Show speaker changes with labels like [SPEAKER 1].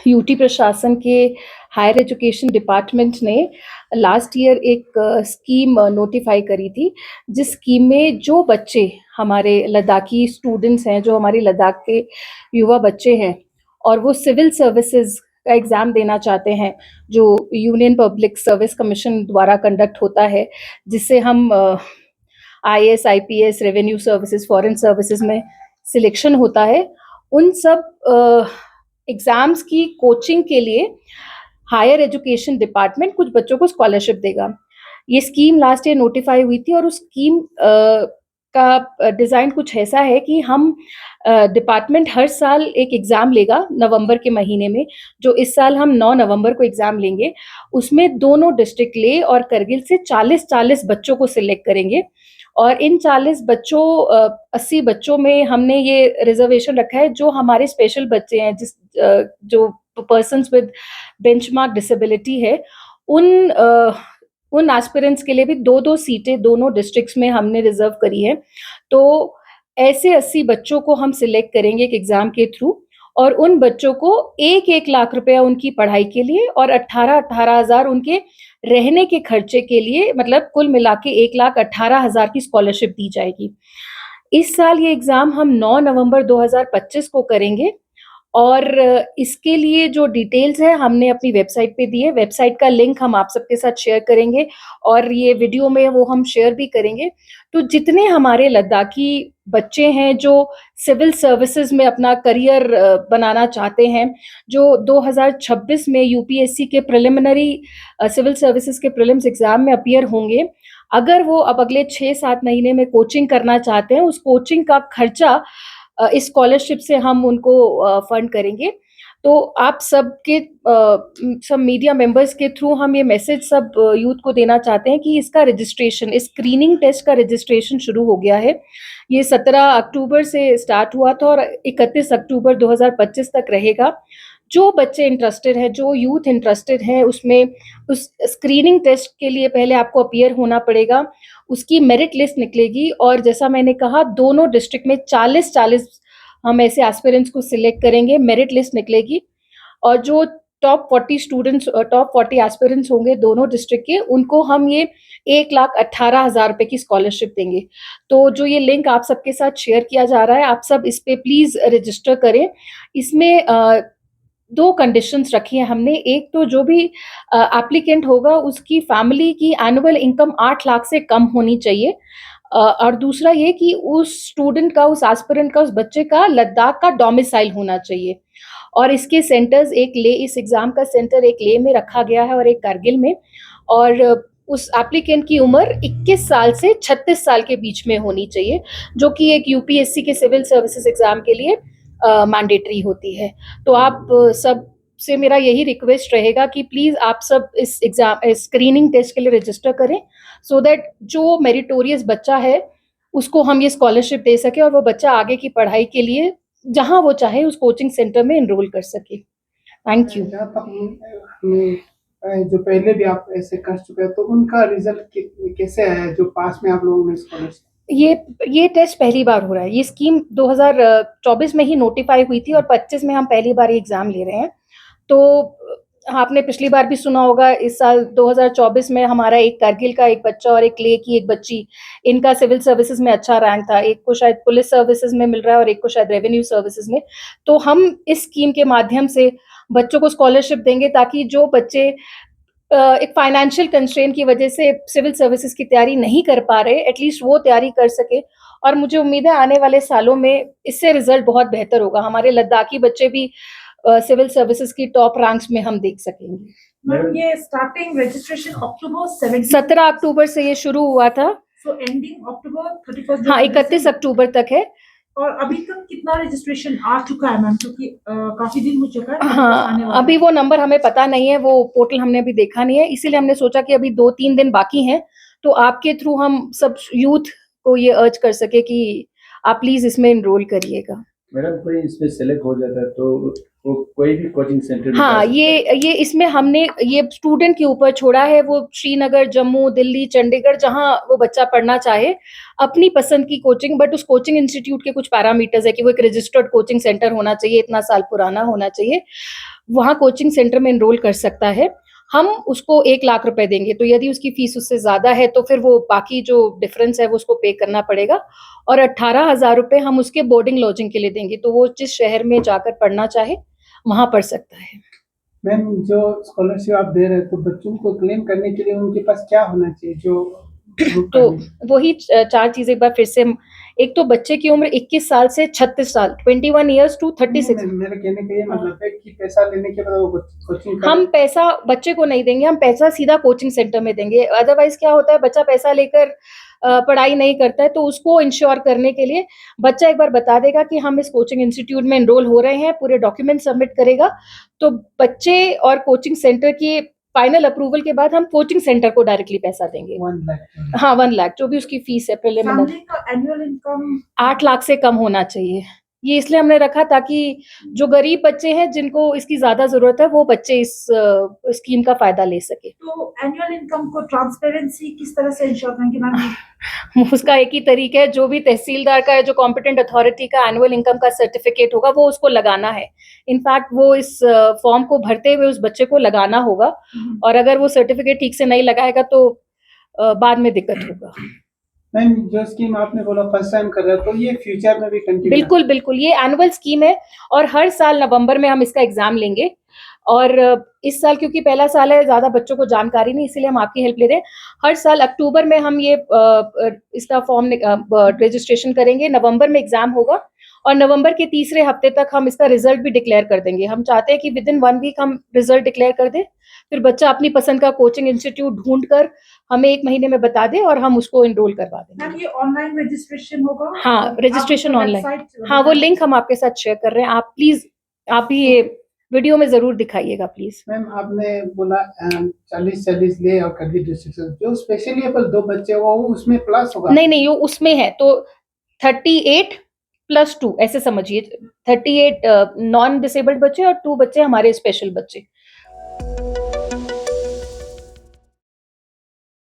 [SPEAKER 1] UT प्रशासन के higher education department ने लास्ट ईयर एक स्कीम नोटिफाई करी थी, जिस स्कीम में जो बच्चे हमारे लद्दाखी स्टूडेंट्स हैं, जो हमारे लद्दाख के युवा बच्चे हैं और वो सिविल सर्विसेज का एग्ज़ाम देना चाहते हैं, जो यूनियन पब्लिक सर्विस कमीशन द्वारा कंडक्ट होता है, जिससे हम IAS, IPS, revenue services, foreign services में सिलेक्शन होता है। उन सब एग्ज़ाम्स की कोचिंग के लिए हायर एजुकेशन डिपार्टमेंट कुछ बच्चों को स्कॉलरशिप देगा। ये स्कीम लास्ट ईयर नोटिफाई हुई थी और उस स्कीम का डिज़ाइन कुछ ऐसा है कि हम डिपार्टमेंट हर साल एक एग्ज़ाम लेगा नवंबर के महीने में, जो इस साल हम 9 नवंबर को एग्ज़ाम लेंगे। उसमें दोनों डिस्ट्रिक्ट लेह और करगिल से 40-40 बच्चों को सिलेक्ट करेंगे और इन 40 बच्चों 80 बच्चों में हमने ये रिजर्वेशन रखा है, जो हमारे स्पेशल बच्चे हैं, जो पर्सन्स विद बेंचमार्क डिसेबिलिटी है, उन एस्पिरेंट्स के लिए भी 2-2 सीटें दोनों डिस्ट्रिक्ट्स में हमने रिजर्व करी है। तो ऐसे 80 बच्चों को हम सिलेक्ट करेंगे एक एग्ज़ाम के थ्रू और उन बच्चों को 1-1 लाख रुपया उनकी पढ़ाई के लिए और 18-18 हज़ार उनके रहने के खर्चे के लिए, मतलब कुल मिला के 1,18,000 की स्कॉलरशिप दी जाएगी। इस साल ये एग्ज़ाम हम 9 नवंबर 2025 को करेंगे और इसके लिए जो डिटेल्स है हमने अपनी वेबसाइट पे दी है। वेबसाइट का लिंक हम आप सबके साथ शेयर करेंगे और ये वीडियो में वो हम शेयर भी करेंगे। तो जितने हमारे लद्दाखी बच्चे हैं जो सिविल सर्विसेज में अपना करियर बनाना चाहते हैं, जो 2026 में यूपीएससी के प्रिलिमिनरी सिविल सर्विसेज के प्रीलिम्स एग्ज़ाम में अपीयर होंगे, अगर वो अब अगले 6-7 महीने में कोचिंग करना चाहते हैं, उस कोचिंग का खर्चा इस स्कॉलरशिप से हम उनको फंड करेंगे। तो आप सबके सब मीडिया मेंबर्स के थ्रू हम ये मैसेज सब यूथ को देना चाहते हैं कि इसका रजिस्ट्रेशन, इस स्क्रीनिंग टेस्ट का रजिस्ट्रेशन शुरू हो गया है। ये 17 अक्टूबर से स्टार्ट हुआ था और 31 अक्टूबर 2025 तक रहेगा। जो बच्चे इंटरेस्टेड हैं, जो यूथ इंटरेस्टेड हैं, उसमें उस स्क्रीनिंग टेस्ट के लिए पहले आपको अपीयर होना पड़ेगा। उसकी मेरिट लिस्ट निकलेगी और जैसा मैंने कहा, दोनों डिस्ट्रिक्ट में 40-40 हम ऐसे एस्पिरेंट्स को सिलेक्ट करेंगे, मेरिट लिस्ट निकलेगी और जो टॉप 40 एस्पिरेंट्स होंगे दोनों डिस्ट्रिक्ट के, उनको हम ये 1,18,000 रुपए की स्कॉलरशिप देंगे। तो जो ये लिंक आप सबके साथ शेयर किया जा रहा है, आप सब इस पे प्लीज़ रजिस्टर करें। इसमें 2 कंडीशंस रखी हैं हमने। एक तो जो भी एप्लीकेंट होगा उसकी फैमिली की एनुअल इनकम 8 लाख से कम होनी चाहिए और दूसरा ये कि उस स्टूडेंट का, उस एस्पिरेंट का, उस बच्चे का लद्दाख का डोमिसाइल होना चाहिए। और इसके सेंटर्स, इस एग्ज़ाम का सेंटर एक लेह में रखा गया है और एक कारगिल में, और उस एप्लीकेंट की उम्र 21 साल से 36 साल के बीच में होनी चाहिए, जो कि एक यूपीएससी के सिविल सर्विसेज एग्ज़ाम के लिए मैंडेटरी होती है। तो आप सब से मेरा यही रिक्वेस्ट रहेगा कि प्लीज़ आप सब इस स्क्रीनिंग टेस्ट के लिए रजिस्टर करें, सो दैट जो मेरिटोरियस बच्चा है उसको हम ये स्कॉलरशिप दे सकें और वो बच्चा आगे की पढ़ाई के लिए जहाँ वो चाहे उस कोचिंग सेंटर में एनरोल कर सके। Thank you.
[SPEAKER 2] जो पहले भी आप ऐसे कर चुके हैं, तो उनका रिजल्ट कैसे आया जो पास में आप लोगों ने स्कॉलरशिप?
[SPEAKER 1] ये टेस्ट पहली बार हो रहा है। ये स्कीम 2024 में ही नोटिफाई हुई थी और 25 में हम पहली बार ये एग्ज़ाम ले रहे हैं। तो आपने पिछली बार भी सुना होगा, इस साल 2024 में हमारा एक कारगिल का एक बच्चा और एक लेह की एक बच्ची, इनका सिविल सर्विसेज में अच्छा रैंक था। एक को शायद पुलिस सर्विसेज में मिल रहा है और एक को शायद रेवेन्यू सर्विसेज में। तो हम इस स्कीम के माध्यम से बच्चों को स्कॉलरशिप देंगे ताकि जो बच्चे एक फाइनेंशियल कंस्ट्रेंट की वजह से सिविल सर्विसेज की तैयारी नहीं कर पा रहे, एटलीस्ट वो तैयारी कर सके। और मुझे उम्मीद है आने वाले सालों में इससे रिजल्ट बहुत बेहतर होगा। हमारे लद्दाखी बच्चे भी सिविल सर्विसेज की टॉप रैंक्स में हम देख सकेंगे।
[SPEAKER 3] मैम, ये स्टार्टिंग रजिस्ट्रेशन अक्टूबर
[SPEAKER 1] 17 अक्टूबर से ये शुरू हुआ था।
[SPEAKER 3] सो एंडिंग अक्टूबर 31?
[SPEAKER 1] हाँ, 31 अक्टूबर तक है।
[SPEAKER 3] और अभी तक कितना रजिस्ट्रेशन आ चुका है मैम, क्योंकि काफी दिन हो चुका है।
[SPEAKER 1] हाँ, अभी वो नंबर हमें पता नहीं है, वो पोर्टल हमने अभी देखा नहीं है, इसीलिए हमने सोचा कि अभी 2-3 दिन बाकी हैं, तो आपके थ्रू हम सब यूथ को ये अर्ज कर सके कि आप प्लीज इसमें एनरोल करिएगा।
[SPEAKER 4] मैडम कोई इसमें सेलेक्ट हो जाता है तो वो कोई भी कोचिंग सेंटर में
[SPEAKER 1] हाँ,
[SPEAKER 4] जा सकता है?
[SPEAKER 1] ये इसमें हमने ये स्टूडेंट के ऊपर छोड़ा है, वो श्रीनगर, जम्मू, दिल्ली, चंडीगढ़ जहाँ वो बच्चा पढ़ना चाहे, अपनी पसंद की कोचिंग, बट उस कोचिंग इंस्टीट्यूट के कुछ पैरामीटर्स है कि वो एक रजिस्टर्ड कोचिंग सेंटर होना चाहिए, इतना साल पुराना होना चाहिए, वहाँ कोचिंग सेंटर में एनरोल कर सकता है। हम उसको 1 लाख रुपए देंगे, तो यदि उसकी फीस उससे ज़्यादा है तो फिर वो बाकी जो डिफरेंस है वो उसको पे करना पड़ेगा, और 18,000 रुपए हम उसके बोर्डिंग लॉजिंग के लिए देंगे, तो वो जिस शहर में जाकर पढ़ना चाहे वहाँ पढ़ सकता है।
[SPEAKER 2] मैम जो स्कॉलरशिप आप दे रहे हैं तो बच्चों को क्लेम करने के लिए उनके पास क्या होना चाहिए जो prove
[SPEAKER 1] तो
[SPEAKER 2] करने?
[SPEAKER 1] वही 4 चीज़ें एक बार फिर से, एक तो बच्चे की उम्र 21 साल से 36 साल, 21 ईयर्स टू 36।
[SPEAKER 2] नहीं, मेरे कहने का ये मतलब है कि पैसा लेने के बाद वो कोचिंग
[SPEAKER 1] हम पैसा बच्चे को नहीं देंगे, हम पैसा सीधा कोचिंग सेंटर में देंगे। अदरवाइज क्या होता है, बच्चा पैसा लेकर पढ़ाई नहीं करता है, तो उसको इंश्योर करने के लिए बच्चा एक बार बता देगा कि हम इस कोचिंग इंस्टीट्यूट में एनरोल हो रहे हैं, पूरे डॉक्यूमेंट सबमिट करेगा, तो बच्चे और कोचिंग सेंटर की फाइनल अप्रूवल के बाद हम कोचिंग सेंटर को डायरेक्टली पैसा देंगे।
[SPEAKER 2] 1 लाख।
[SPEAKER 1] हाँ, 1 लाख जो भी उसकी फीस है प्रिलिमिनरी,
[SPEAKER 3] फैमिली का एनुअल इनकम
[SPEAKER 1] 8 लाख से कम होना चाहिए। ये इसलिए हमने रखा ताकि जो गरीब बच्चे हैं जिनको इसकी ज़्यादा ज़रूरत है, वो बच्चे इस स्कीम का फ़ायदा ले सकें।
[SPEAKER 3] तो एनुअल इनकम को ट्रांसपेरेंसी किस तरह से इंश्योर करेंगे मैम?
[SPEAKER 1] उसका एक ही तरीका है, जो भी तहसीलदार का है, जो कॉम्पिटेंट अथॉरिटी का एनुअल इनकम का सर्टिफिकेट होगा, वो उसको लगाना है। इनफैक्ट वो इस फॉर्म को भरते हुए उस बच्चे को लगाना होगा, और अगर वो सर्टिफिकेट ठीक से नहीं लगाएगा तो बाद में दिक्कत होगा।
[SPEAKER 2] मैम जो स्कीम आपने बोला फर्स्ट टाइम कर रहे हो तो ये फ्यूचर में भी कंटिन्यू
[SPEAKER 1] बिल्कुल, बिल्कुल, ये एनुअल स्कीम है और हर साल नवंबर में हम इसका एग्ज़ाम लेंगे, और इस साल क्योंकि पहला साल है, ज़्यादा बच्चों को जानकारी नहीं, इसीलिए हम आपकी हेल्प ले रहे हैं। हर साल अक्टूबर में हम ये इसका फॉर्म रजिस्ट्रेशन करेंगे, नवंबर में एग्ज़ाम होगा, और नवंबर के तीसरे हफ्ते तक हम इसका रिज़ल्ट भी डिक्लेयर कर देंगे। हम चाहते हैं कि विदिन 1 वीक हम रिज़ल्ट डिक्लेयर कर दें, फिर बच्चा अपनी पसंद का कोचिंग इंस्टीट्यूट ढूँढ कर हमें 1 महीने में बता दे और हम उसको एनरोल करवा देंगे।
[SPEAKER 3] मैम ये ऑनलाइन रजिस्ट्रेशन होगा?
[SPEAKER 1] हाँ, रजिस्ट्रेशन ऑनलाइन।
[SPEAKER 3] वेबसाइट
[SPEAKER 1] हाँ, वो लिंक हम आपके साथ शेयर कर रहे हैं। आप प्लीज़, आप भी ये वीडियो में ज़रूर दिखाइएगा प्लीज़।
[SPEAKER 2] मैम आपने बोला 40-40 ले और कर दी डिस्ट्रिक्शन जो स्पेशली एबल 2 बच्चे वो उसमें प्लस होगा?
[SPEAKER 1] नहीं, वो उसमें है, तो 38 + 2 ऐसे समझिए, 38 नॉन डिसेबल्ड बच्चे और 2 बच्चे हमारे स्पेशल बच्चे।